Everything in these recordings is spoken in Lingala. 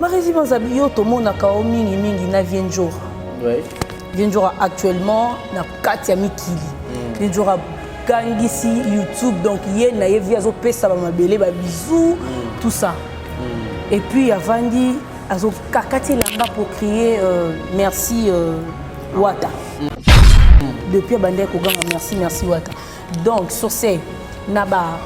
Ma résidence à Bio, tout le monde a mingi mingi na Vienjora. Oui. Vienjora actuellement na Katia Mikili. Vienjora gangisi YouTube donc hier na via zo pesa ba mabele ba bisous tout ça. Et puis avandi azo kakati lamba pour crier merci Wata. Depuis Bandé Koganga merci Wata. Donc sur ces naba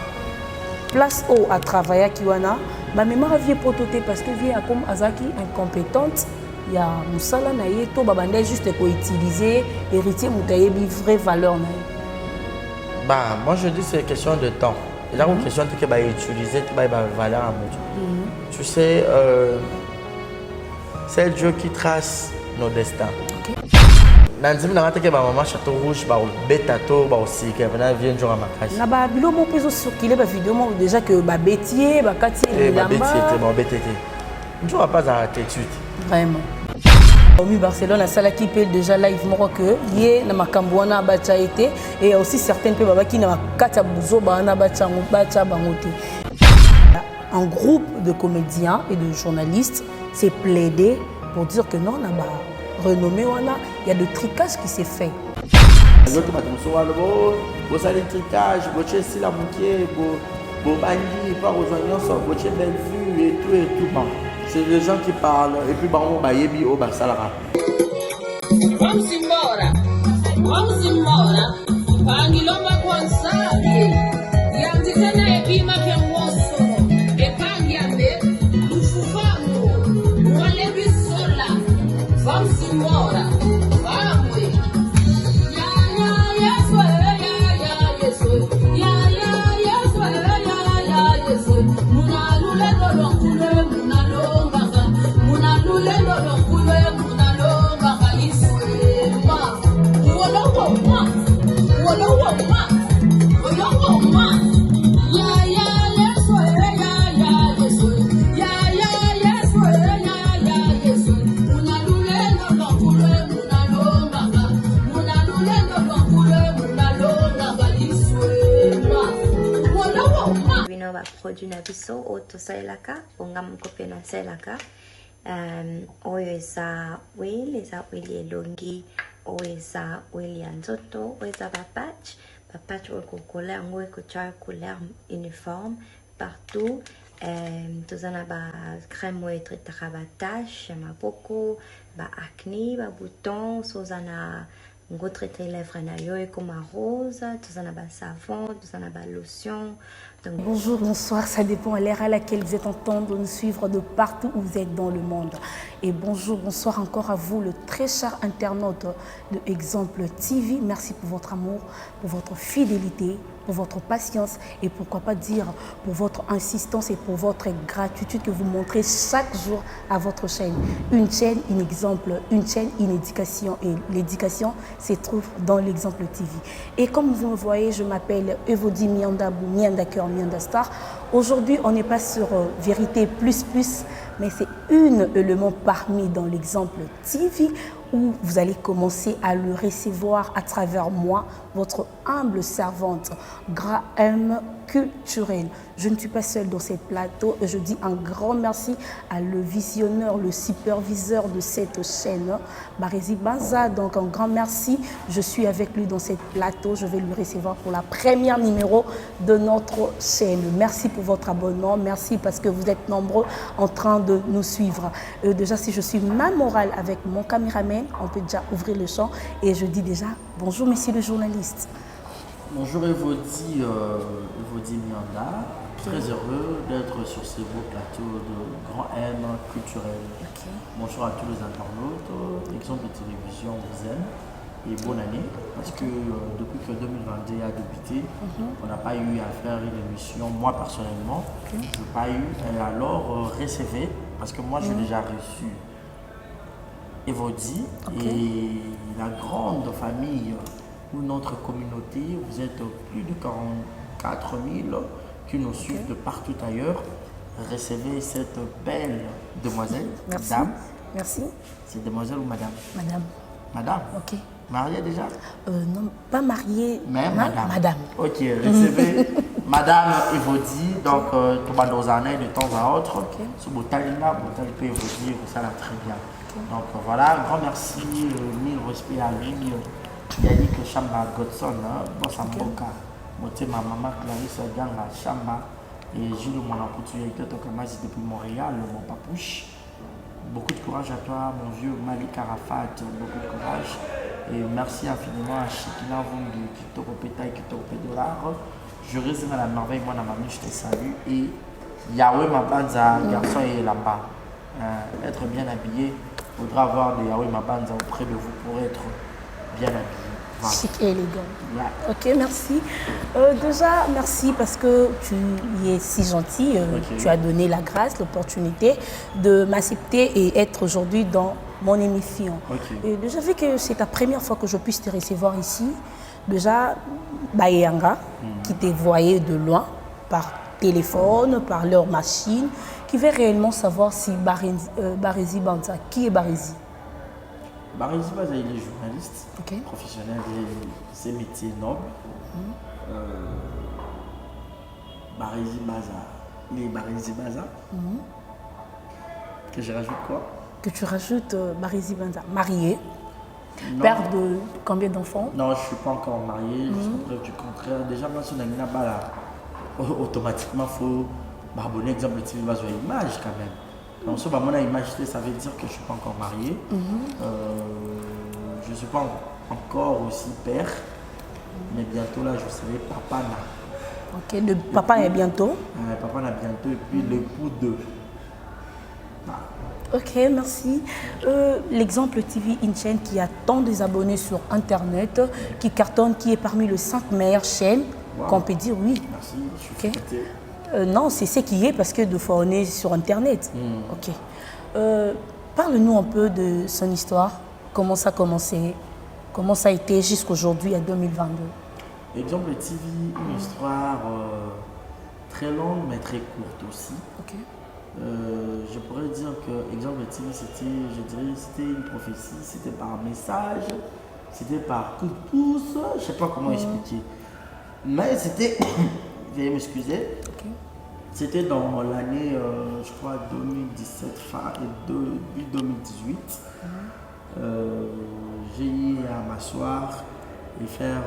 place haut à travailler qui wana ma mémoire vient prototé parce que vient comme Azaki incompétente il y a musala na yeto babandé juste pour utiliser héritier mutayebi vraie valeur na. Bah moi je dis c'est question de temps. Il y a une question que bah utiliser tu bah valeur à mesure. Tu sais c'est le Dieu qui trace nos destins. Nanzim na ngata ke ba mama château rouge ba betato ba aussi que venant vient jour à ma casse. Na ba bilo mo peso circuler ba vidéo mo déjà que ba bétier ba kati lamba. Ba bétier te ba bétété. Je vois pas à attitude. Vraiment. Au Barcelone, à Salaki Pel déjà live moi que yé na makambwana bacha été et aussi certaines pe baba qui na kata buzo ba na bacha bangote. Un groupe de comédiens et de journalistes s'est plaidé pour dire que non na ba renommé wana il y a de tricage qui s'est fait. L'autre matin vous allez tricage, vous chez si la moutier, vous bandi par aux oignons, vous chez belle vue et tout bon. C'est les gens qui parlent et puis bah on va yebi au Barcelona. Vamos embora, pangilomba kwanzali, yanzi tena epima kenwoso, epangiambe, ufufamu, wale bisola, vamos embora, vamos. Produit na biso o tosalelaka ongam kopia na selaka oyo eza oil elongi oyo eza oil ya nzoto oyo eza bapatch oyo kokola yango ekotia couleur uniforme partout toza na bacrème oyo etretaka batache ya maboko baacne babouton soza na ngo traité lèvres na yo comme rose toza na basavon toza na balotion. Bonjour, bonsoir, ça dépend à l'ère à laquelle vous êtes en train de nous suivre de partout où vous êtes dans le monde. Et bonjour, bonsoir encore à vous, le très cher internaute de Exemple TV. Merci pour votre amour, pour votre fidélité, pour votre patience et pourquoi pas dire pour votre insistance et pour votre gratitude que vous montrez chaque jour à votre chaîne. Une chaîne, un exemple, une chaîne, une éducation et l'éducation se trouve dans l'Exemple TV. Et comme vous me voyez, je m'appelle Evody Miandabou, Miandaker, Miandastar. Aujourd'hui, on n'est pas sur Vérité Plus Plus, mais c'est un élément parmi dans l'Exemple TV où vous allez commencer à le recevoir à travers moi, votre humble servante, Graham Culturel. Je ne suis pas seule dans cette plateau et je dis un grand merci à le visionneur, le superviseur de cette chaîne, Barézi Banza. Donc un grand merci, je suis avec lui dans cette plateau, je vais le recevoir pour la première numéro de notre chaîne. Merci pour votre abonnement, merci parce que vous êtes nombreux en train de nous suivre. Déjà, si je suis ma morale avec mon caméraman, on peut déjà ouvrir le champ et je dis déjà bonjour monsieur le journaliste. Bonjour Evody Mianda, très heureux d'être sur ce beau plateau de Grand M culturel. Okay. Bonjour à tous les internautes, Exemple de télévision vous aime et bonne année parce que depuis que 2022 a débuté, on n'a pas eu à faire une émission, moi personnellement, je n'ai pas eu, et alors recevez, parce que moi j'ai déjà reçu Evody et la grande famille ou notre communauté, vous êtes plus de 44 000 qui nous suivent de partout ailleurs. Recevez cette belle demoiselle, merci. dame. Merci. C'est demoiselle ou madame? Madame. Madame. Ok. Mariée déjà? Non, pas mariée. Mais madame. Madame. Ok, recevez Madame Evodie, donc tout le monde de temps à autre. Sur Botalina, Botal peut Evodie, ça l'a très bien. Donc voilà, un grand merci, mille respect à lui. Yannick Chamba Godson, Bossa Mboka, ma maman Clarisse Ganga Chamba et Gilles Monaputu, depuis Montréal, mon papouche. Beaucoup de courage à toi, mon vieux Malik Arafat, beaucoup de courage. Et merci infiniment à Chikina Vundu, Kitoko Peta et Kitoko Pédolard. Je résine à la merveille, moi, ma mamie, je te salue. Et Yahweh Mabanza, garçon et là-bas. Être bien habillé, il faudra avoir des Yahweh Mabanza auprès de vous pour être bien habillé. Voilà. Chic et élégant. Yeah. Ok, merci. Déjà, merci parce que tu es si gentil. Tu as donné la grâce, l'opportunité de m'accepter et être aujourd'hui dans mon émission. Et déjà, vu que c'est ta première fois que je puisse te recevoir ici, déjà, Bayanga, qui te voyait de loin, par téléphone, par leur machine, qui veut réellement savoir si Barési Banza, qui est Barési? Barési Banza, il est journaliste, professionnel, c'est métier noble. Barési Banza, il est Barési Banza. Que je rajoute quoi? Que tu rajoutes Barési Banza, marié, non. Père de combien d'enfants? Non, je ne suis pas encore marié, jusqu'au preuve du contraire. Déjà, moi, si on a une balle, automatiquement, il faut abonner exemple TV base une image quand même. Donc, si on a une image, ça veut dire que je ne suis pas encore marié. Je ne suis pas encore aussi père, mais bientôt là, je serai papa. Ok, le papa est bientôt. Papa n'a bientôt, et puis l'époux de. Ok, merci. L'exemple TV, une chaîne qui a tant des abonnés sur Internet, qui cartonne, qui est parmi les 5 meilleures chaînes, qu'on peut dire oui. Merci, je suis flatté. Non, c'est ce qui est parce que de fois on est sur Internet. Ok. Parle-nous un peu de son histoire, comment ça a commencé, comment ça a été jusqu'aujourd'hui, à 2022. Exemple TV, une histoire très longue mais très courte aussi. Ok. Je pourrais dire que exemple TV, c'était une prophétie, c'était par message, c'était par coup de pouce, je ne sais pas comment expliquer. Mais c'était, veuillez m'excuser, c'était dans l'année, je crois, 2017, fin et début 2018. J'ai eu à m'asseoir et faire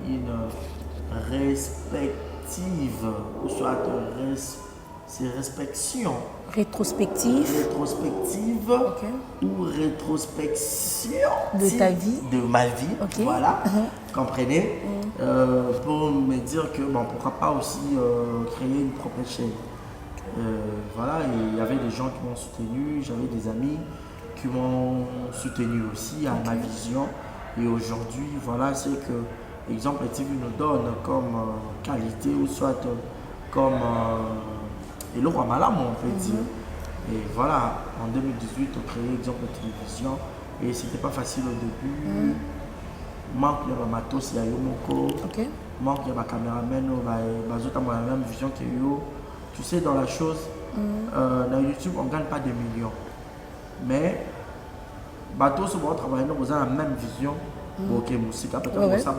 une respective, ou soit c'est rétrospection. Rétrospective. Rétrospective ou rétrospection de ta vie. De ma vie, voilà, comprenez, pour me dire que bon, pourquoi pas aussi créer une propre chaîne. Voilà, et il y avait des gens qui m'ont soutenu, j'avais des amis qui m'ont soutenu aussi à ma vision. Et aujourd'hui, voilà, c'est que exemple TV nous donne comme qualité ou soit comme et le roi malam, on peut dire. Et voilà, en 2018, on créé exemple télévision et c'était pas facile au début. Manque de matos, il y a eu mon manque de caméraman, la même vision que yo. Tu sais, dans la chose, dans YouTube, on ne gagne pas des millions. Mais, bateau, si on travaille, nous avons la même vision. Ok, musique, peut-être ça,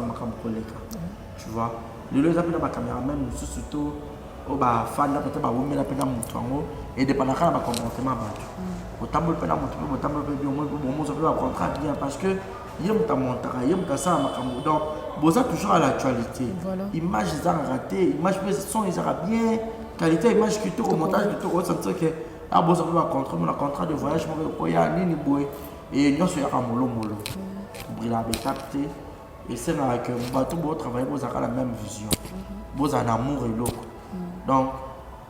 tu vois. Le lieu d'appel de ma caméraman, nous surtout. Fan peut-être la peine et dépendant de la comportement autant le peine contrat bien parce que il y a ça donc bosa toujours à l'actualité image ils ont raté image son ils ont bien qualité image qui tout au montage qui tout sentir que ah bosa le contrat de voyage moi ya nini boy et nous sur un molo pour la capter et c'est là que bateau beau travailler bosa la même vision bosa en amour et l'autre. Donc,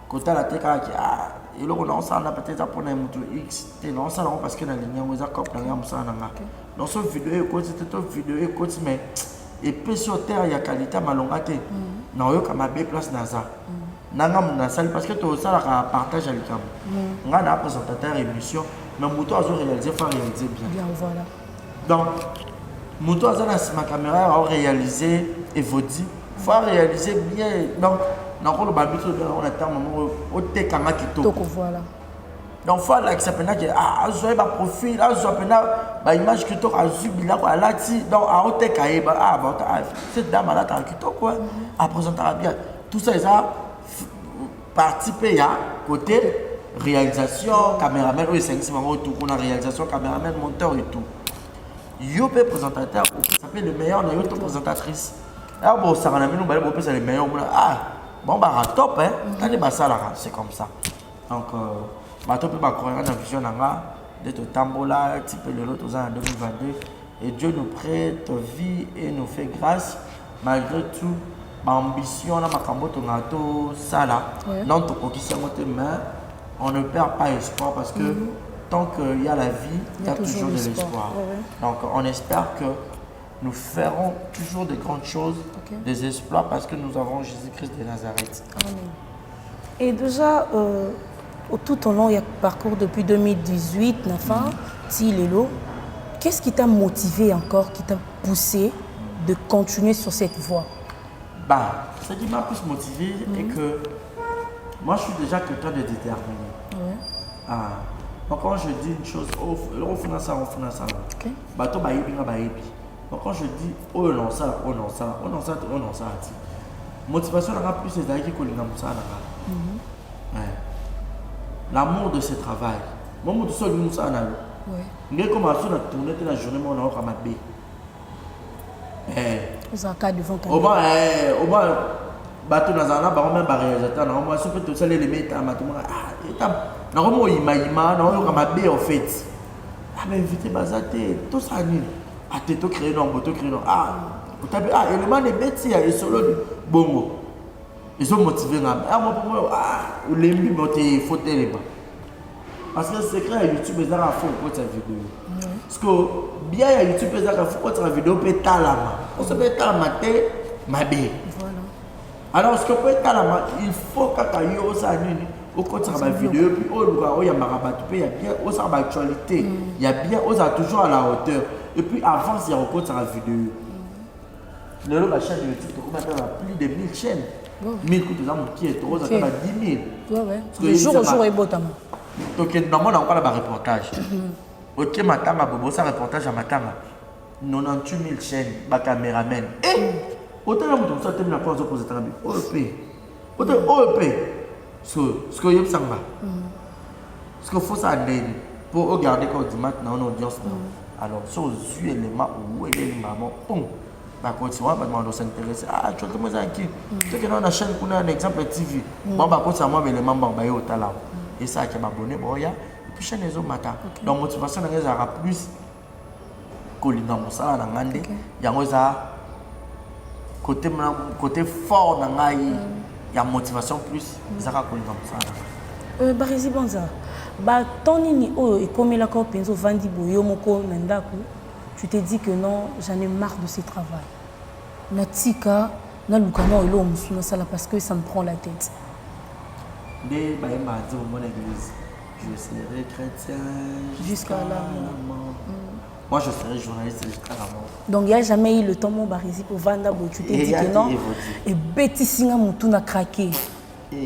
quand tu as la tête qui et là on a peut-être pour un X, c'est non ça parce que dans la ligne on a comme dans ce vidéo c'était une vidéo mais et puis sur terre il y a qualité malongate non yo comme bien place nasa nanga mon salle parce que tout ça la partage avec cam on a un présentateur émission mais moto a réalisé faut réaliser bien voilà donc moto a ma caméra a réalisé et vous dit faut réaliser bien donc on a terme au tekanga kitoko voilà Donc, il faut accepter que je vais profil, je vais image que tu as zubila quoi là donc à haute cahier cette dame là t'as quitté quoi à présenter bien tout ça ça participer à côté réalisation caméraman oui c'est tout qu'on a réalisation caméraman monteur et tout yo peut présentateur ça fait le meilleur na yo présentatrice ah bon ça on a mis nous balé c'est le meilleur bon bah top hein t'as des ça là c'est comme ça donc bato peut pas croire dans vision nanga de te tambola type le lot aux en 2022 et Dieu nous prête vie et nous fait grâce malgré tout ambition na makambo to ngato ça là non to kokisi ngote mais on ne perd pas espoir parce que tant qu'il y a la vie il y a toujours de l'espoir donc on espère que nous ferons toujours de grandes choses des exploits parce que nous avons Jésus-Christ de Nazareth. Amen. Et déjà tout au long, il y a un parcours depuis 2018, Lelo. Qu'est-ce qui t'a motivé encore, qui t'a poussé de continuer sur cette voie? Ce qui m'a plus motivé est que moi, je suis déjà quelqu'un de déterminé. Donc, quand je dis une chose, on fait ça. Donc, quand je dis, oh non, ça. Motivation, on a plus les aïe qui collent dans ça. L'amour de ce travail. Moi, je suis tout seul. Je suis commencé à tourner la journée, je suis à ma baie. Vous avez un cas devant au moins, bateau dans un arbre, même réalisateur, moi, je peux tout seul les mettre à ma tour. Normalement, il m'a ma baie en fait. Mais invité Bazate, tout ça nul. Tu créé non, tu créé non. Élément de bêtes, il y a solo bongo. Ils sont motivés. Moi, pour moi, les mieux, il faut télé. Parce que c'est secret à YouTube, ils ont fait cette vidéo. Parce que bien à YouTube, ils ont fait cette vidéo, peut être là. On se peut être là, ma bé. Alors, ce que peut être là, il faut que tu aies ça. Au côté de la vidéo, puis il y a il y a bien aux actualité, il y a bien aux toujours à la hauteur. Et puis avant, il y a au côté de la vidéo. La chaîne de YouTube, plus de 1000 chaînes. 1000 coups de gens qui est trop, ça fait 10 000. Le jour au jour est beau. Donc, normalement, on a encore un reportage. Ok, Matanga, Bobo, ça reportage à Matanga. 98 000 chaînes, ma caméraman. Et, autant de monde, ça, tu as pas opposé à la vie. OEP. Autant OEP. Ce que je sais, ce qu'il faut ça pour regarder quand on dit maintenant en audience. Alors, sur les éléments où il est maman, bon. Bah, quand tu vois, on s'intéresse. Tu vois, comment ça qui? Tu sais que dans la chaîne, on a un exemple TV. Bon, bah, quand tu vois, les membres, bah, ils sont là. Et ça, qui est abonné, bon, il y a. Et puis, chaîne, les autres matins. Donc, motivation, il y a plus. Colina Moussa, il y a côté fort, il y a motivation plus. Il y a Colina Moussa. Barizi Banza, Tony et comme il a compris, Vandi Boyo, Moko, Mendaku. Tu t'es dit que non, j'en ai marre de ce travail. Natika, Nalukano et l'homme, parce que ça me prend la tête. Mais bah, il m'a dit au mon église, je serai chrétien jusqu'à la mort. Moi, je serai journaliste jusqu'à la mort. Donc, il n'y a jamais eu le temps, mon barisi, pour Vanda Boyo. Tu t'es dit que non. Et Betty Singa Moutouna a craqué. Et il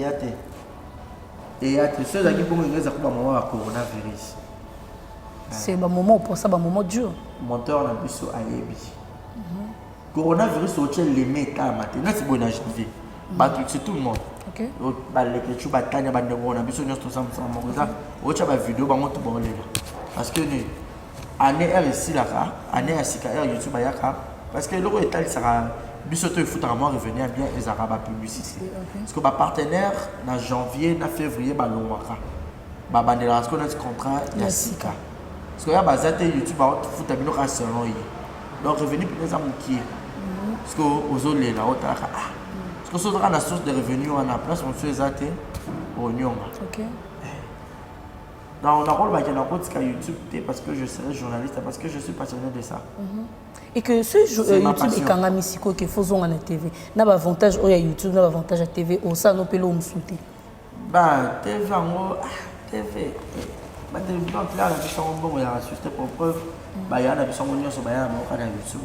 y a des ceux qui pour me dire que maman a coronavirus. C'est un moment pour ça, un moment dur. Monteur a plus à Yebi. Coronavirus, au tien les mecs à matin. C'est bon à janvier. C'est tout le monde. Ok. Les bataille, on a besoin de tout ça. On a une vidéo, on a tout là. Parce que année ici là, année à Sika YouTube parce que le état sera bisoto il faut vraiment revenir bien les arabes publicité. Parce que ma partenaire en janvier, en février, ba longwaka. Ba bandela parce qu'on a un contrat ya Sika. Parce que ya bazate YouTube ba faut tabino ka salon yi. Donc revenu pour les amoukier. Parce que aux autres là autre là. Parce que ça la source de revenus en a place on fait zaté au nyonga. OK. Dans le rôle de YouTube, parce que je serai journaliste, parce que je suis passionné de ça. Et que ce YouTube est quand même ici, qu'il faut zonger à la TV. N'a pas avantage à YouTube, n'a pas avantage à TV, au ça, nous pouvons nous soutenir. TV, TV. Donc là, la question bon, il y a suscité pour preuve. Il y a la question on sur YouTube,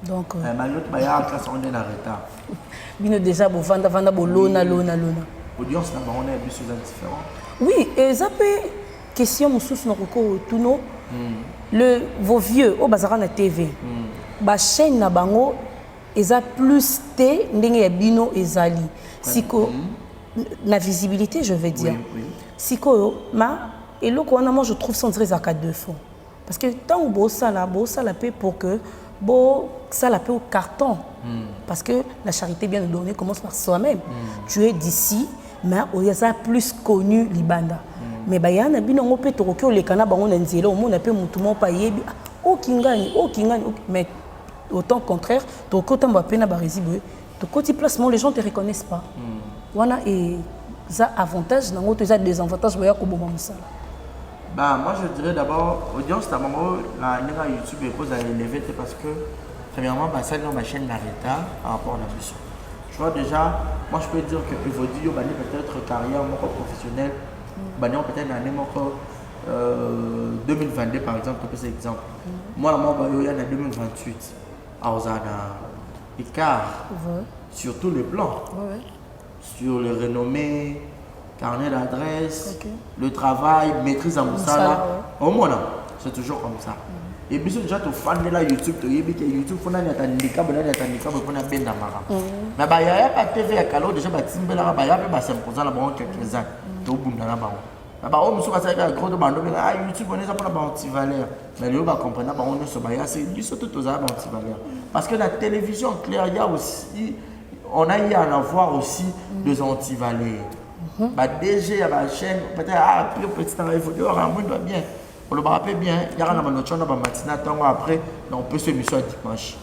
donc malgré tout, il y a un classe en retard. Bino déjà, Vanda, lona. audience là on est plus différent. Oui, et ça peut question mususu noko tuno vos vieux au bazara na TV. Ba chaîne na bango eza plus te ndenge ya bino ezali. Siko la visibilité je veux dire. Oui. Siko ma et là moi je trouve ça très à quatre de fond. Parce que tant que ça la paix pour que ça la paix au carton. Parce que la charité bien donnée commence par soi-même. Tu es d'ici, mais il y a plus connu Libanda. Mais il y a un peu de temps les canards on a nzelo, on a peu mutumo pa yebi. Oh kingani. Mais autant contraire, ton côté m'a peine à barisibe. Ton côté placement les gens te reconnaissent pas. Wana et ça avantage, dans l'autre ça désavantage boya ko boma musala. Bah, moi je dirais d'abord, audience, la YouTube est cause à élever parce que, premièrement, bah, ça ma chaîne Narita par rapport à la mission. Tu vois, déjà, moi je peux dire que Evodio, peut-être carrière professionnelle, peut-être l'année 2022 par exemple, c'est exemple. Moi, il y a 2028, on a écart sur tous les plans, sur les renommées. Carnet d'adresse, le travail, maîtrise en Moussala. Au moins, c'est toujours comme ça. Et puis, déjà, tu fan de la YouTube, tu dis que YouTube, il y a un handicap, il y a un handicap, il y a un handicap. Mais il y a pas de TV à Kalo, déjà, il y a un s'imposer là-bas quelques ans. Tu as un bout là-bas. On se passe avec un gros de bande, YouTube, on est pas anti-valeur. Mais les gens comprennent, on est sur c'est surtout tous anti-valeur. Parce que la télévision, clair, il y a aussi, on a eu à en avoir aussi des anti-valeurs. DG à ma chaîne, peut-être plus petit temps, il faut dire, on va bien. On le rappelle bien, il y a un matin, après, on peut se mettre dimanche.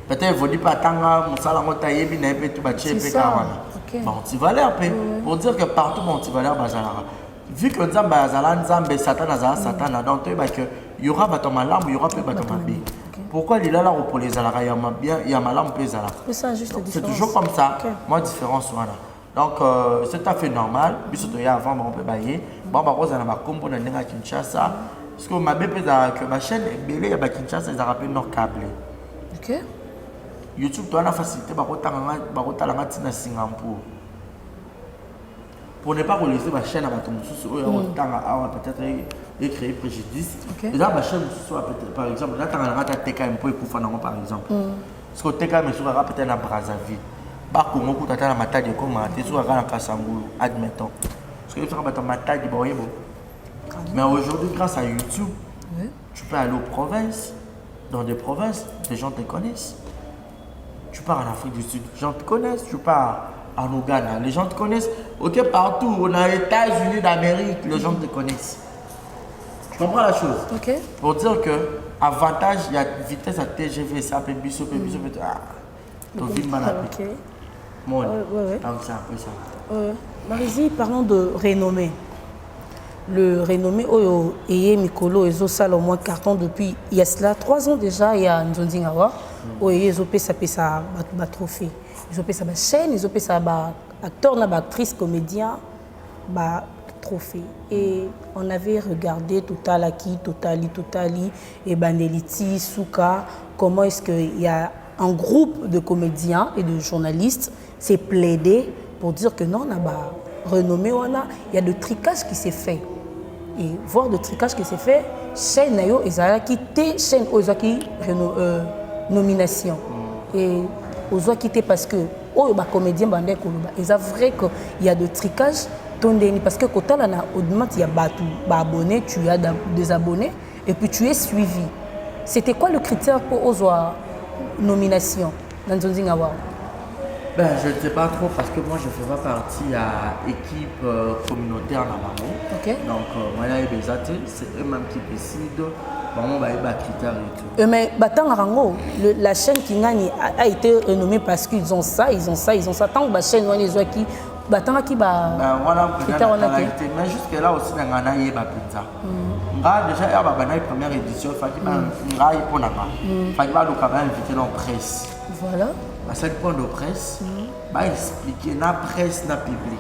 Peut-être il faut dire pas tant, mon salaire, mon taille, il n'a pas tout bâti, anti-valeur, pour dire que partout, anti-valeur, vu que Satan, donc il y aura ton malam, il y aura peu ton mabé. Pourquoi il est là pour les alara, il y a malam, peu zala. C'est toujours comme ça, moi, différence, voilà. Donc, c'est tout à fait normal. Puis, avant, on peut bailler. Bon, on a compo dans le Kinshasa. Parce que ma BP, ma chaîne est belle, il y a Kinshasa, ils ont rappelé nos câbles. Ok. YouTube, tu as la facilité, à Singapour. Pour ne pas relayer ma chaîne à ma tombe, peut-être créer préjudice. Et là, ma chaîne, par exemple, là, tu as un TKM pour par exemple. Parce que TKM est peut-être à Brazzaville. Bah, comment tu as la taille de comment tu es sur la Kassangou, admettons. Parce que tu as la taille de Boyebo. Mais aujourd'hui, grâce à YouTube, tu peux aller aux provinces. Dans des provinces, les gens te connaissent. Tu pars en Afrique du Sud, les gens te connaissent. Tu pars en Ouganda, les gens te connaissent. Ok, partout, on a les États-Unis d'Amérique, les gens te connaissent. Tu comprends la chose? Pour dire que avantage, il y a vitesse à TGV, ça peut bisou, ton ville malade. Comme ça, après ça. Marizi, parlons de renommée. Le renommé Oyo Eye Mikolo Ezo Sal au moins carton depuis il y a cela 3 ans déjà, il y a Nzondingawa. Oye Ezo Pesa trophée. Ezo Pesa chaîne, Ezo Pesa acteur, actrice, comédien, trophée. Et on avait regardé Totali, et Baneliti, Souka, comment est-ce qu'il y a un groupe de comédiens et de journalistes s'est plaidé pour dire que non, on a renommé, il y a de tricage qui s'est fait. Et voir de tricage qui s'est fait, chaîne Nayo, ils ont quitté chaîne Ozaki nomination. Et Ozaki quitté parce que les comédiens bandé Koloba. Et c'est vrai qu'il y a de tricage parce que quand on demande il y a des abonnés, tu as des abonnés et puis tu es suivi. C'était quoi le critère pour Ozoa nomination dans Nzonding Award? Ben, je ne sais pas trop parce que moi je fais pas partie à l'équipe communautaire normalement. Donc, moi c'est eux-mêmes qui décident. Vraiment, il y a des critères et tout. Mais la chaîne qui a été renommée parce qu'ils ont ça. Tant que la chaîne qui voilà, mais jusque là aussi, on a eu pizza. Déjà, il y a la première édition, il y a invité dans la presse. Voilà. À 5 points de presse, expliquer la presse, la public.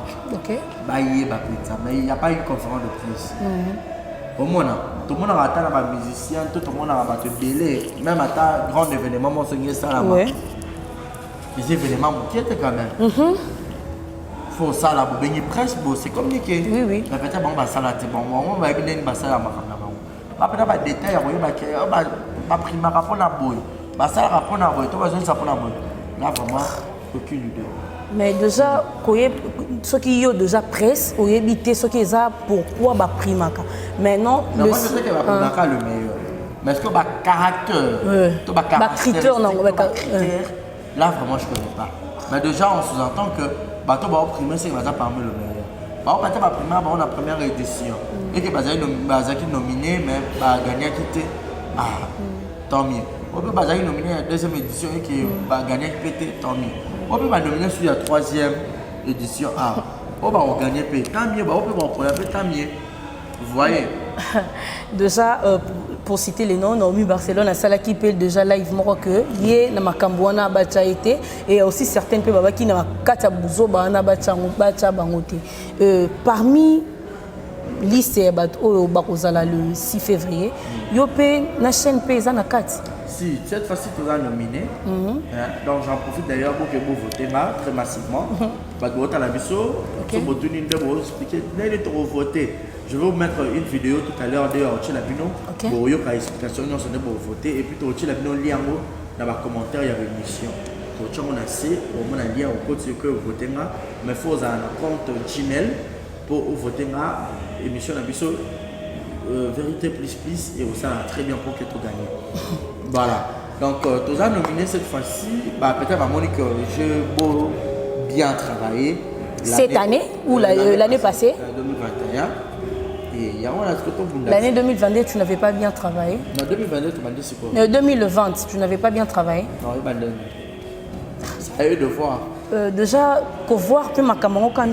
Mais il n'y a pas eu de conférence de presse. Au moins, tout le monde a atteint les musiciens, tout le monde a battu délai. Même à ta grand événement, on s'est dit ça là-bas. Les événements qui étaient quand même. faut ça là, pour presse, c'est communiqué. Oui, oui. Mais peut-être bon, ça là, bon, on va bien une ça là, après pas détail, pas prima rapport na boy, ça rapport na boy, tu vas jouer ça pour na boy. Là vraiment aucune idée. Mais déjà, ceux qui ont déjà presse, ont évité ce qui est ça, pourquoi bah primaka. Maintenant, le moi je sais que va primaka le meilleur. Mais est-ce que bah caractère, tout bah critère non, là vraiment je connais pas. Mais déjà on sous-entend que bah toi bah primer c'est va parmi le meilleur. Bah on va pas primer bah on a première édition et que bah qui nominé mais bah gagné qui était tant mieux. On peut bah nominé à la deuxième édition et que bah gagné qui était tant mieux. On peut nominer sur la troisième édition. On va gagner, tant mieux. On peut prendre tant mieux. Vous voyez? Déjà, pour citer les noms, Naomi Barcelone a ça qui peut déjà live que yé na makambouana bacha été et aussi certaines peu qui na kata buzo bana bacha bangote. Parmi liste au bakozala le 6 février, yopé na chaîne paysanne kati. Si, cette fois-ci, tu as nominé. Donc, j'en profite d'ailleurs pour que vous votez très massivement. Je vais vous mettre une vidéo tout à l'heure de Ochelabino. Pour une explication, pour voter. Et puis, Ochelabino, lien dans les commentaires, il y a une mission. On a assez, on a un lien au code que vous votez. Mais il faut avoir un compte Gmail pour voter l'émission d'Abisso. Vérité plus et ça très bien pour que tu gagnes. Voilà. Donc, tu as nominé cette fois-ci. Peut-être à Monique, j'ai beau bien travaillé. Cette année ou l'année passée 2021. Et l'année 2022, tu n'avais pas bien travaillé. Non, 2022, tu m'as dit c'est quoi 2020, tu n'avais pas bien travaillé. Non, ça a eu de voir. Déjà, que voir que ma camarade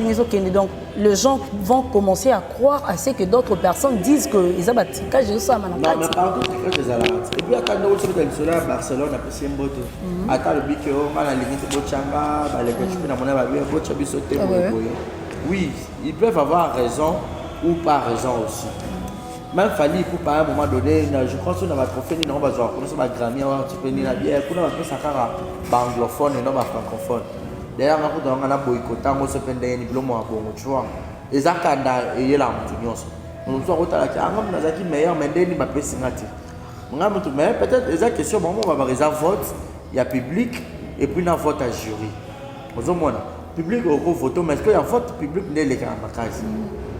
donc les gens vont commencer à croire à ce que d'autres personnes disent que ils ont bâti. Quand je ça, non, mais par contre, c'est des alarmes. Et puis, à Barcelone, on a passé un botte. Attends, le bic, on a la limite de Bochanga, les coachs, on a la oui, ils peuvent avoir raison ou pas raison aussi. Même Fali, pour pas à un moment donné, je crois que nous avons trophée, nous avons besoin de Grammy, un petit peu de la bière, nous avons fait ça anglophone et non francophone. D'ailleurs, nous avons boycotté, nous avons fait des diplômes à bon, tu vois. Et ça, quand il y a la montagneuse. Nous avons fait la meilleur, mais nous avons fait ça. Mais peut-être, les questions, on va avoir un vote, il y a public, et puis un vote à jury. Vous avez public au vote, mais est-ce qu'il y a un vote public dans les camarades?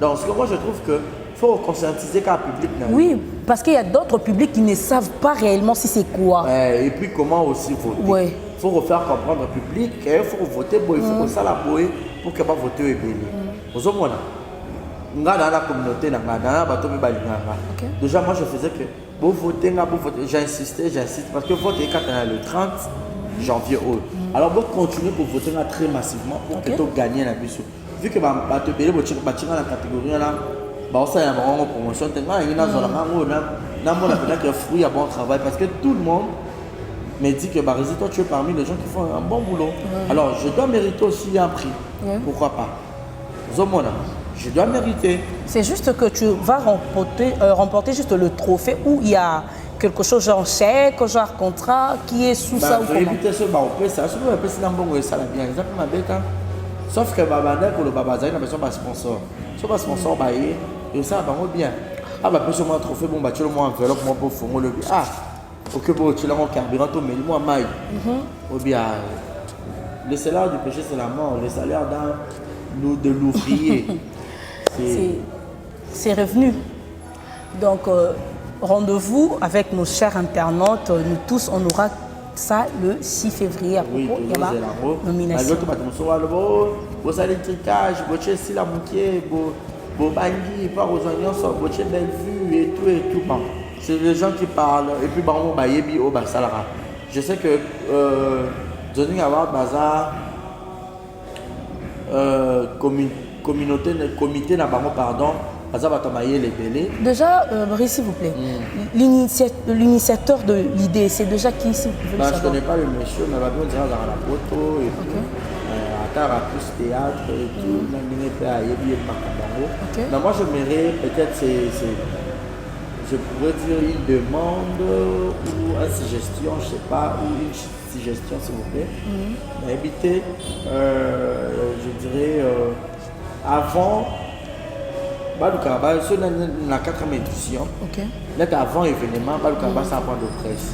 Donc, moi, je trouve que faut conscientiser qu'un public. Oui, parce qu'il y a d'autres publics qui ne savent pas réellement si c'est quoi. Et puis comment aussi voter. Ouais. Il faut refaire comprendre au public qu'il faut voter, il faut que ça la boue pour qu'il n'y ait pas voter auébélé. Vous savez, dans la communauté, déjà moi je faisais que pour voter, j'insiste parce que voter quand le 30 janvier. Alors vous continuez pour voter très massivement pour que tu gagnes la mission. Vu que tu as payé la catégorie là. Ça y a une promotion tellement il y a un fruit à bon travail parce que tout le monde me dit que Barési, toi tu es parmi les gens qui font un bon boulot. Alors je dois mériter aussi un prix. Pourquoi pas? Zomona, je dois mériter. C'est juste que tu vas remporter juste le trophée où il y a quelque chose genre chèque, genre contrat qui est sous ça ou comment? Sauf que pour le Babazaï, on a besoin d'un sponsor. Si on a un sponsor, et ça va bien. Ah, bah, plus ou moins un trophée, bon, bah, tu as le moins enveloppe, moi, pour fumer le bien. Ah, ok, bon, tu as un carburant, mais le moins maille. Ou bien, le salaire du péché, c'est la mort. Le salaire de l'ouvrier, c'est revenu. Donc, rendez-vous avec nos chers internautes. Nous tous, on aura ça le 6 février à propos. Il y a la nomination. Vous allez tricage, vous allez si la moitié, vous bangi, pas aux oignons, vous allez belle vue et tout. C'est les gens qui parlent. Et puis, bon, bayebi au basalara. Je sais que Johnny Award Bazar, comité n'a pas pardon. Déjà, Brice, s'il vous plaît, l'initiateur de l'idée, c'est déjà qui, si vous pouvez le savoir? Je ne connais pas le monsieur, mais on dirait dans la photo et tout. À plus théâtre et tout. Mais moi, je m'irais peut-être, je pourrais dire une demande ou une suggestion, je ne sais pas, ou une suggestion s'il vous plaît. Éviter, je dirais, avant, la 4e édition, avant événement, ça prend de presse.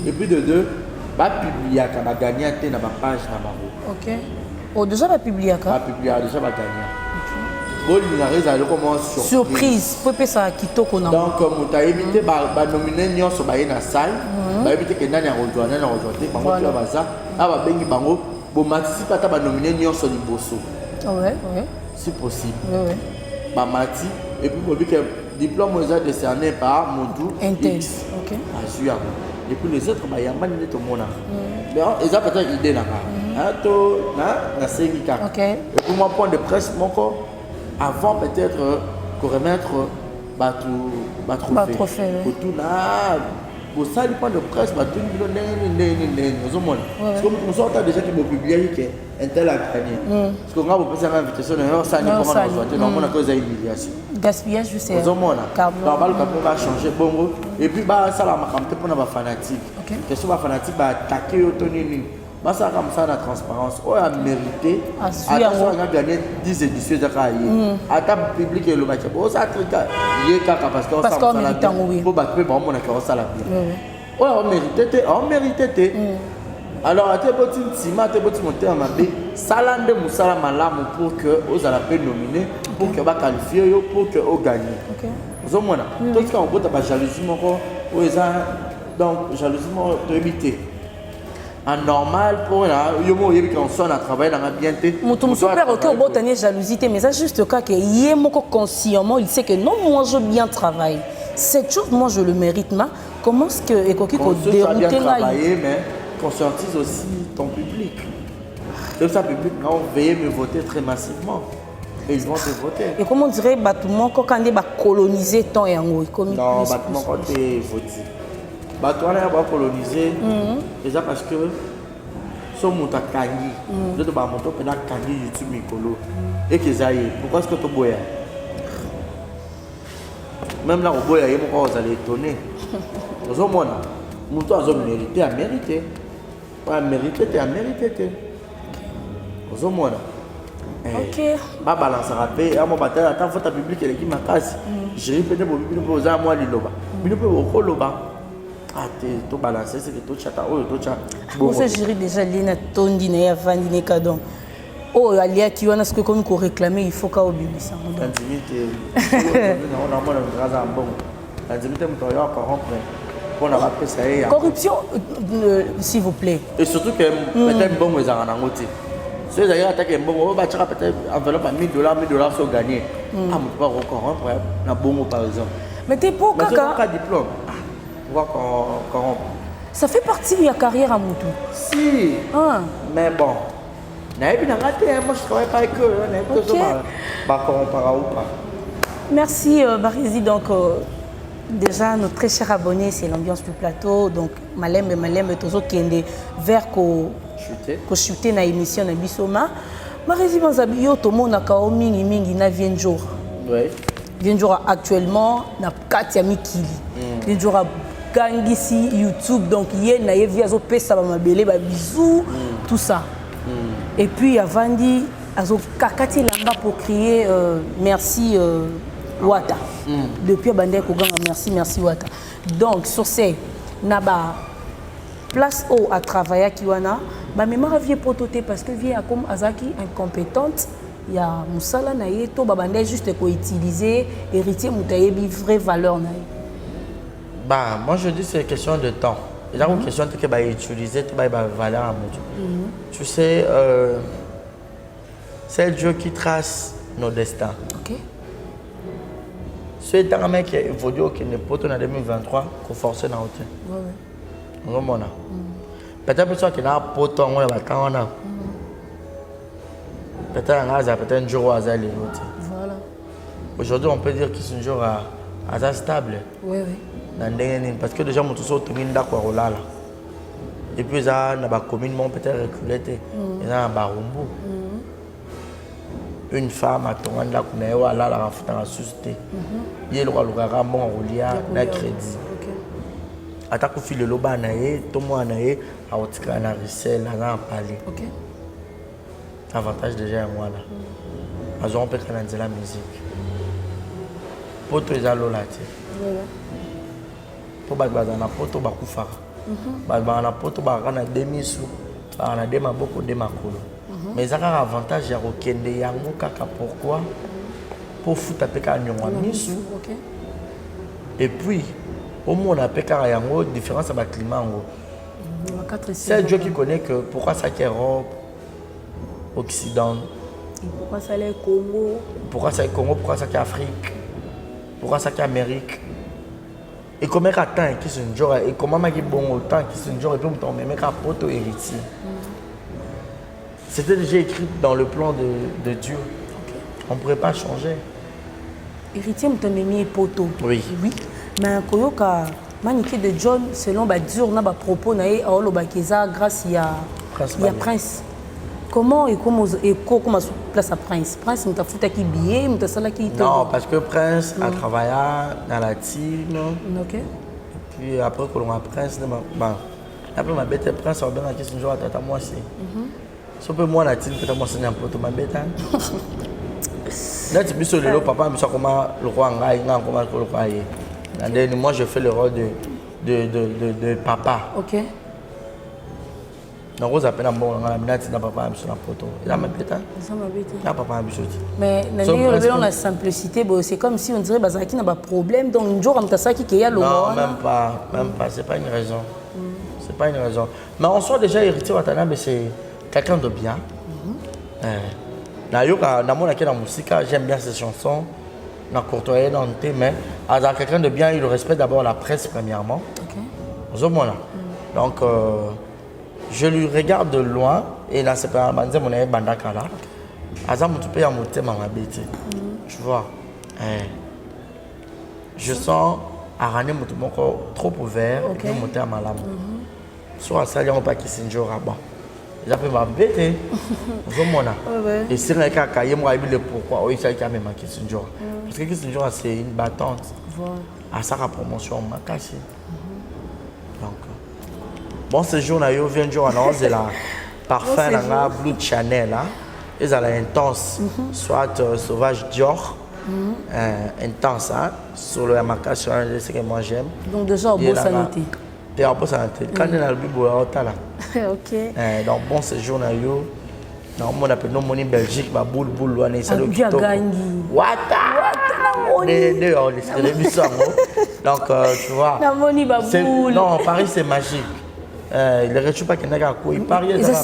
Et puis de deux, publier à gagner dans ma page. Ok. Oh, déjà, va publier déjà, va gagner. Bon, il y a surprise. Pourquoi ça quitte qu'on a. Donc, on a évité de nominer sur la salle. On a évité que Nani a rejoint. On a nominer sur le bosso. Si possible. Mati. Et puis, on a que le diplôme est décerné par Moudou X. Et puis les autres, il y a un peu de monde. Mais ils ont peut-être une idée là-bas. Et pour moi, point de presse, avant peut-être qu'on remettre trophée. Pour tout là, pour ça, le point de presse, parce que nous sommes déjà qui me publient qu'un tel a gagné. Parce qu'on a posé une invitation, ça n'est pas on a cause d'humiliation. Gaspillage, je sais. On va changer. Et puis, ça va m'accompagner pour les fanatiques. Question de fanatiques, attaquer l'autonomie. Ça comme ça la transparence. On a mérité. Attention, on a gagné 10 éditions de carrière. À table publique et le match. Ça parce qu'on mérite pour battre on a ça la bien. On mérité. Alors à tes petits ciment, tes petits monteurs en mabé, salande musala malamu pour que vous allez nominer, pour que vous qualifiez, pour que vous gagnez. Vous avez tout ce qu'on peut avoir jalousie, donc jalousie de éviter. En normal pour qu'on sonne à travailler dans la bienté. Mon super ok au botanier jalousie mais c'est juste cas que yé moko consciemment il sait que non moi je bien travaille. Cette chose moi je le mérite ma comment est-ce que ekoki ko dérouter là mais conscientise aussi ton public. Donc ça public va veiller me voter très massivement. Et ils vont te voter. Et comment on dirait bâtiment quand on va coloniser ton yango comme non bâtiment quand tu voté. On va coloniser déjà parce que son monta kangi de ba moto pena kangi YouTube mikolo et que ça y est pourquoi est-ce que tu boya même là au boya il vous allez étonner aux hommes monto a mérité à mériter pas mérité à mériter aux hommes ok ba balance rapé à mon bataille attends faut ta public elle qui m'a casse j'ai peut-être pour public pour ça moi liloba bino pe au koloba. Ah, tu balances, c'est que tu chattes. On se jury déjà, Lina Tondi, Naya Vandine Kadon. Oh, Alia, tu as ce que comme qu'on réclame, il faut qu'au bimé. Corruption, s'il vous plaît. Et surtout que peut-être bon, ils en ont côté. Ceux d'ailleurs attaquent un bon, on va peut-être enveloppe à $1000 sur gagner. Ah, mais pas encore, un bon par exemple. Mais t'es pour caca. Diplôme. Ça fait partie de la carrière à Moutou. Si. Mais bon. Moi je travaille pas avec eux. Merci Barizi. Donc déjà notre très cher abonné, c'est l'ambiance du plateau. Donc Malem toujours qui est vers ko chuter na émission na Bisoma. Barizi Banzabio to mona kao mingi na Vienjour. Oui. Vienjour actuellement na Katia Mikili. Vienjour Gangisi, YouTube, donc hier, il y a via Pesa, Mabele, bisous, tout ça. Et puis, avant dit, Kakati Lamba pour crier merci Wata. Depuis Bandé Koganga, merci Wata. Donc, sur ces, Naba, place haut à travailler à Kiwana, ma mémoire vient prototype parce que vient comme Azaki incompétente. Il y a Moussala Naye, to Babandé juste pour utiliser, héritier Moutayebi, vraie valeur Naye. Bah, moi je dis c'est question de temps. Il y a une question que tu vas utiliser, tu vas valeur à Moudou. Tu sais, c'est Dieu qui trace nos destins. Ok. C'est un mec qui évolue, qui n'est pas en 2023, qu'on force dans la hauteur. Oui. Peut-être que tu as un poton, on a un peut-être un jour à Zali. Voilà. Aujourd'hui, on peut dire qu'il est un jour à stable. Oui. Parce que déjà, mon tout ça, tout le monde est là. Et puis, ça, dans la commune, peut-être reculé. Il y a un barumbu. Une femme a tourné là, la rafute dans la société. Il y a le roi, le crédit. Attaque au fil de l'oba, tout le monde aotika na Rissel na Palais. Ok. Avantage déjà ya mwana. Azon pe kana nzela musique. Poto ezalola te. Po baza na poto bakufaka. Baza na poto bakana demisu, bakana de maboko de makolo. Mais ça a avantage ya kokende yango kaka pourquoi? Pour foutre pe ka nyongwa misu. Ok. Et puis au moins on a pe ka yango différence à ba climat ngo. C'est Dieu qui connaît que pourquoi ça qui est Europe, Occident. Et pourquoi ça l'est Congo? Pourquoi ça est Congo, pourquoi ça qui est Afrique? Pourquoi ça qui est Amérique? Et comment il y a tant qui sont genre et comment il y a bon autant qui sont genre et puis on met un poteau héritier. C'était déjà écrit dans le plan de Dieu. Okay. On ne pourrait pas changer. Héritier m't'amemi poto. Oui. Oui. Mais koyoka maniqué de John selon ba dur na ba propos na e aolo ba keza grâce il y a Prince. Comment et comment place à Prince? Prince m'ta fouta qui billet, m'ta sala qui non, parce que Prince a travaillé dans la team. OK. Et puis après que l'on a Prince bon. Après ma bête Prince on bien la question genre tata moi c'est. Si on peut moi la team peut-être moi c'est un peu ma bête. Là tu peux sur le papa me comment le roi ngai comment le roi est. Moi je fais le rôle de papa. OK. Donc vous appelez un bon papa sur la photo. Il a ma bête. Ça m'a bête. Là papa a mais dans la simplicité c'est comme si on dirait bazaki n'a pas problème donc un jour on t'a ça qui est le non même pas c'est pas une raison. C'est pas une raison. Mais on soit déjà héritier Watanabe c'est quelqu'un de bien. Dans mon musique, j'aime bien ses chansons. Dans courtoyer dans le thème, mais à quelqu'un de bien, il respecte d'abord la presse premièrement. OK. Donc je lui regarde de loin et là c'est pas mon bandakala. Azam tu peux monter ma bête. Tu vois. Je sens Arané Motumoko trop ouvert et puis monter à Malam. Soit à Salian pas qui s'injure à bas. J'appelle ma bête. Et c'est là qu'il moi le pourquoi il s'agit même qui s'injure. Parce que qui s'injure c'est une battante. À sa promotion m'a cassé. Donc bon ce jour là yo vient jour annonce de la parfum là Blue Chanel là. Ils ont intense soit sauvage Dior. Intense hein sur le Yamaka sur ce que moi j'aime. Donc déjà au beau santé. T'es en bonne santé. Quand on a le bibo là OK. Donc bon séjour na yo. Non on appelle non moni Belgique ba boule on est salo kitoko. Wata on donc tu vois. Na moni ba boule. Non Paris c'est magique. Il ne reçoit pas qu'il n'a quoi. Il parie dans Paris.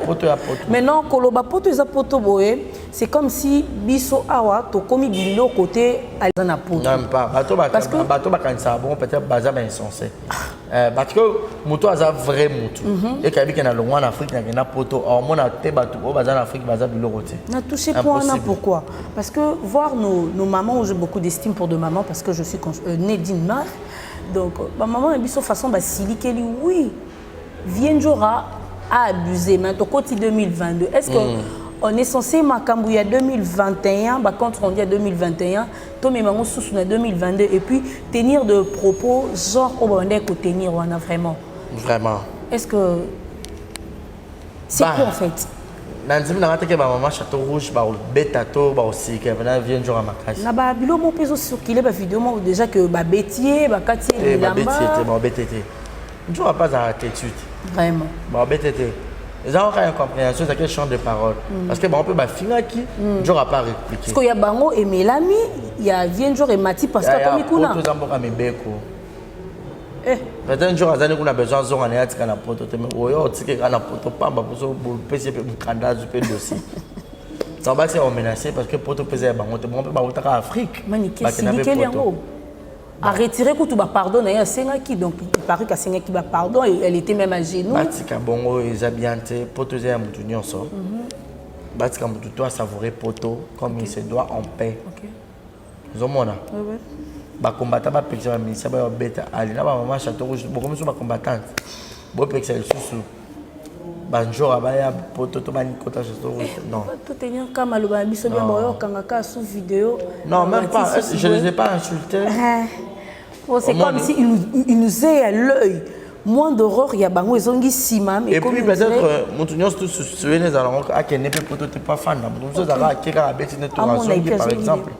Poto. Maintenant, koloba poto eza poto boye, c'est comme si biso awa to komi bilo côté alana poto. Non pas. Bato bakanisa bon peut-être baza ben insensé. Parce que moto aza vrai moto. Et kabi que na longo en Afrique na poto. Or mon até bato o baza en Afrique baza bilo côté. Na touché point là pourquoi? Parce que voir nos mamans, j'ai beaucoup d'estime pour de mamans parce que je suis née d'une mère. Donc, ma maman a dit de façon basilique, oui, Vienjora a abusé. Maintenant, côté 2022, est-ce qu'on est censé Makambouya 2021, quand on dit 2021, Tomé Maman sous 2022, et puis tenir de propos genre au Rwandais qu'on tenir vraiment? Vraiment. Est-ce que c'est quoi en fait? Nanzim na mateke ba maman château rouge ba betato ba aussi que venant vient jour à ma casse. Na ba bilo mo peso circuler ba vidéo mo déjà que ba bétier ba katier ba bétier ba bétété. On joue pas à attitude. Vraiment. Ba bétété. Les gens ont une compréhension c'est quel champ de parole parce que on peut ba finir qui jour à pas répliquer. Parce qu'il y a Bango et Mélanie, il y a vient jour et Mati parce que comme ikuna. Tous amboka mebeko. Peut-être un jour, on a besoin de faire un article dans poto. Mais oui, on dit que dans poto, pas pour pèser un candidat du dossier. Ça va être menacé parce que poto pèse un bango. On peut pas voter en Afrique. Manique, c'est nickel yango. À retirer que tu vas pardon, il y a Sengaki donc il paraît que Sengaki va pardon et elle était même à genoux. Batika bongo ezabiante poto zé mutu nyonso. Batika mutu toi savourer poto comme il se doit en paix. OK. Zomona. Oui. Les combattants ba petit ba ministère ba beta ali na ba maman château rouge beaucoup sont ba combattante bo pexel susu ba njora ba ya poto to ba ni kota château rouge non to tenir comme aloba biso bien boyo kanga ka sous vidéo non même pas je les ai pas insultés Oh, c'est comme s'il nous est à l'œil. Moins d'horreur, il y a bango ils ont dit sima mais et puis peut-être mon tout tous se souvenir les alors à qui n'est pas fan nous ça qui a bêti par exemple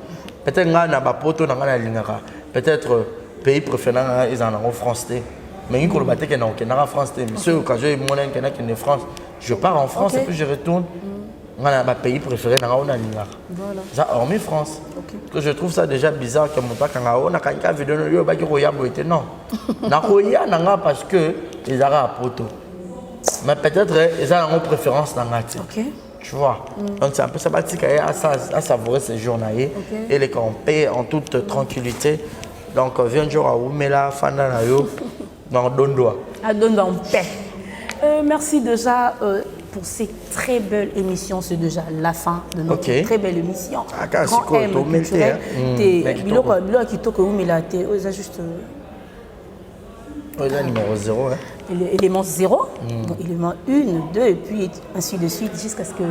peut-être nga na ba poto na nga lingaka peut-être pays préférant ils en français mais il batte que non que na France monsieur quand je mon que na France je pars en France et puis je retourne nga na pays préféré na nga lingaka ça hormis France que je trouve ça déjà bizarre que mon pas quand on a quand vidéo yo ba ki roya boité non na roya na parce que ils ara poto mais peut-être ils ont une préférence dans la tu vois donc c'est un peu sympathique à savourer ces journées et les camper en toute tranquillité donc viens un jour à Oumela Fanda na yo dans Dondoa à Dondoa en paix. Merci déjà pour cette très belle émission. C'est déjà la fin de notre très belle émission. Grand M culturel. Bilo kitoko Oumela te juste numéro 0 élément 0, donc élément 1, 2 et puis ainsi de suite jusqu'à ce que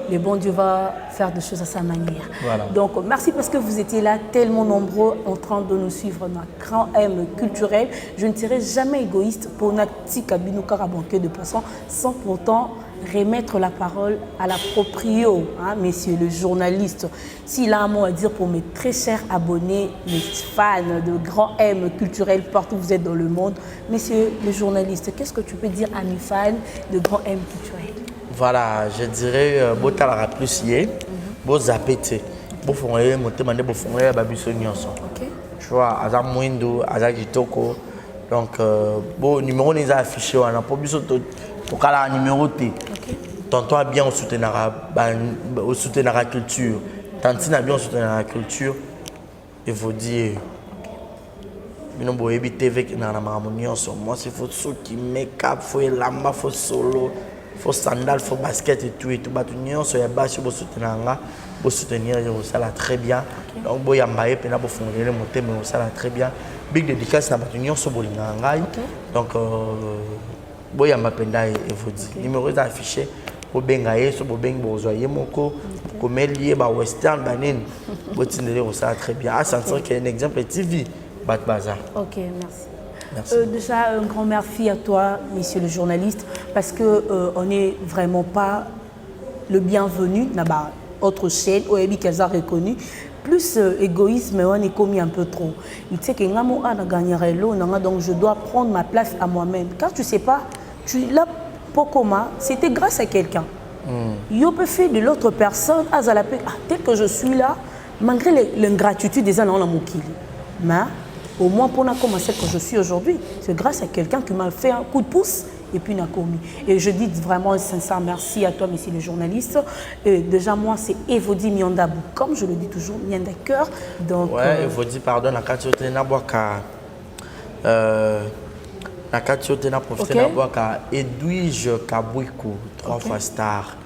le bon Dieu va faire des choses à sa manière. Voilà. Donc merci parce que vous étiez là tellement nombreux en train de nous suivre dans Grand M culturel. Je ne serai jamais égoïste pour Nati Kabino Karabanque de poisson sans pourtant remettre la parole à la proprio, messieurs le journaliste. S'il a un mot à dire pour mes très chers abonnés, les fans de Grand M culturel partout où vous êtes dans le monde, messieurs le journaliste, qu'est-ce que tu peux dire à mes fans de Grand M culturel? Voilà, je dirais botalara plus yé, bo zapete, bo fongé, monter mandé bo fongé babiso nyonso. Tu vois, aza mwindo, aza kitoko. Donc bo numéro n'est affiché on a pas biso pour kala numéro T. Tantôt bien au soutenir la culture, tantôt bien au soutenir la culture. Et vous dire nous avons évité avec na harmonie ensemble. Moi c'est faut saut qui make-up, faut lamba, faut solo. Faut sandal, faut basket et tout. Batunion, so ya basi bo soutenir, ça là très bien. Donc bo yambaye pena bo fondre le monter mais ça là très bien. Big dédicace na batunion so bolinga ngai. Donc bo yamba penda et vous dit. Numéro est affiché. Bo bengaye so bo beng bo zoyer moko. Comme lié ba western banin. Bo tinele ça très bien. À sentir qu'il y a un exemple TV Bat Bazar. OK, merci. Déjà, un grand merci à toi, monsieur le journaliste, parce qu'on n'est vraiment pas le bienvenu dans autre chaîne, Oebi Kaza reconnu. Plus égoïsme, on est commis un peu trop. Il sait que donc je dois prendre ma place à moi-même. Car tu ne sais pas, tu l'as pour comment, c'était grâce à quelqu'un. Il peut faire de l'autre personne, tel que je suis là, malgré l'ingratitude des gens dans la moukili. Mais au moins pour commencer que je suis aujourd'hui, c'est grâce à quelqu'un qui m'a fait un coup de pouce et puis n'a commis. Et je dis vraiment un sincère merci à toi, monsieur le journaliste. Déjà, moi, c'est Evodi Miandabou, comme je le dis toujours, Mianda Cœur. Donc, ouais, Evodi, pardon, la carte de Naboaka. La carte de Naboaka. Edwige Kabouikou, 3 fois star.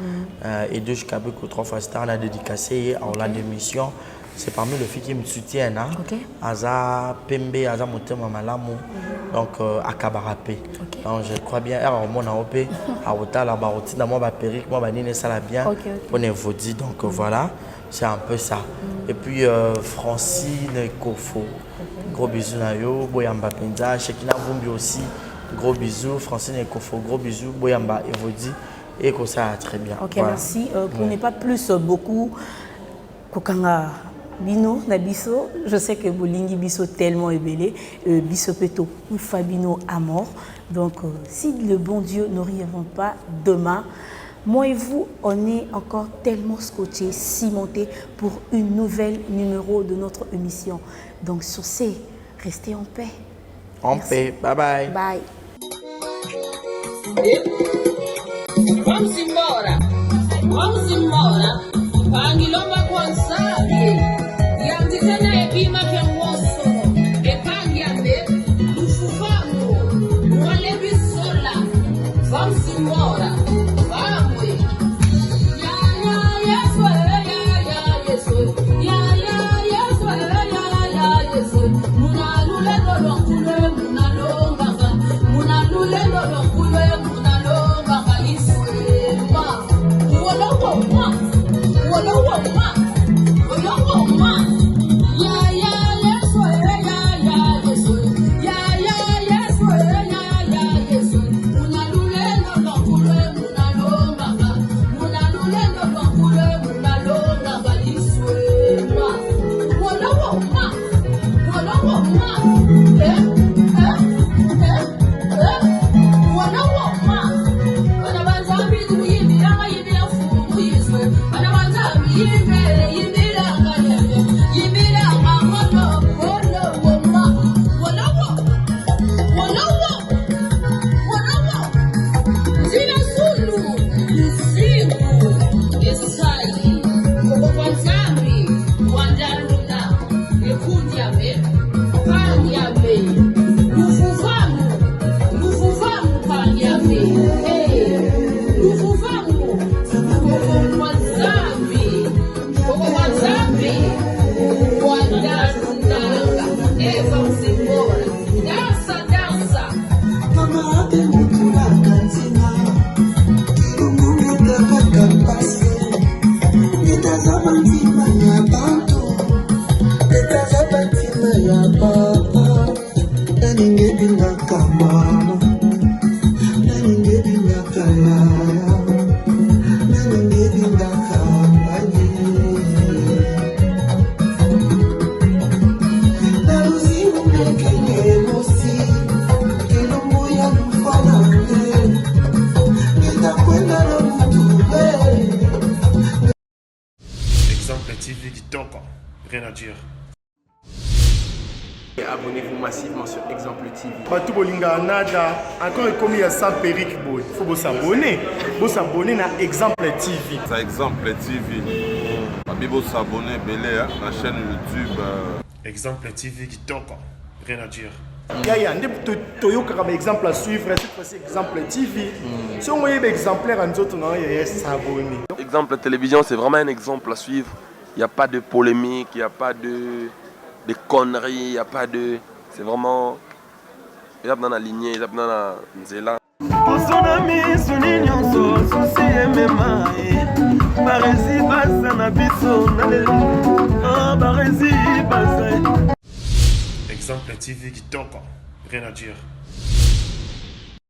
Edwige Kabouikou, 3 fois star, on a dédicacé à la démission. C'est parmi les filles qui me soutiennent. Aza Pembe, Aza Motema Malamu, donc à Kabarapé. Donc je crois bien, mon AOP, à Otala, Baroti, dans moi, Péric, moi, Banine, ça l'a bien. On est vaudi, donc voilà, c'est un peu ça. Et puis Francine Kofo, gros bisous Nayo, Boyamba Penza, Shekina Vumbi aussi, gros bisous, Francine Kofo, gros bisous, Boyamba et Vodi, et que ça très bien. Ok, voilà. Merci. Pour ne pas plus beaucoup, Kokanga. Bino Nabiso, je sais que Bolingi Biso tellement ébélé, Biso Peto ou Fabino à mort. Donc, si le bon Dieu ne reviendra pas demain, moi et vous, on est encore tellement scotchés, cimentés pour une nouvelle numéro de notre émission. Donc, sur ce, restez en paix. En paix. Bye bye. Bye. Vamos embora. Vamos embora. Pangilomba Kwanzali. Yandikana epima kenwoso. Epangyambe. Ufufamo. Mwalebi sola. Vamos embora. Vamos. Ya ya yeso. Ya ya yeso. Ya ya yeso. Ya ya yeso. Munalule lolokule. Munalomba. Munalule lolokule. Munalomba. Isema. Wolowo. Wolowo. Exemple TV Kitoko, rien à dire. Abonnez-vous massivement sur Exemple TV. Batou bolinga nada encore comme à sans périque boy. Faut vous s'abonner. Vous s'abonner à Exemple TV. Ça Exemple TV. Vous s'abonner belé à la chaîne YouTube. Exemple TV Kitoko, rien à dire. Yaya, Toyo comme exemple à suivre, cette fois-ci Exemple TV. Si on voyait exemplaire en autres, non, il y a s'abonner. Exemple télévision, c'est vraiment un exemple à suivre. Il n'y a pas de polémique, il n'y a pas de conneries, il n'y a pas de... C'est vraiment... Il y a dans la lignée, il y a dans la nzela. Exemple TV Kitoko, rien à dire.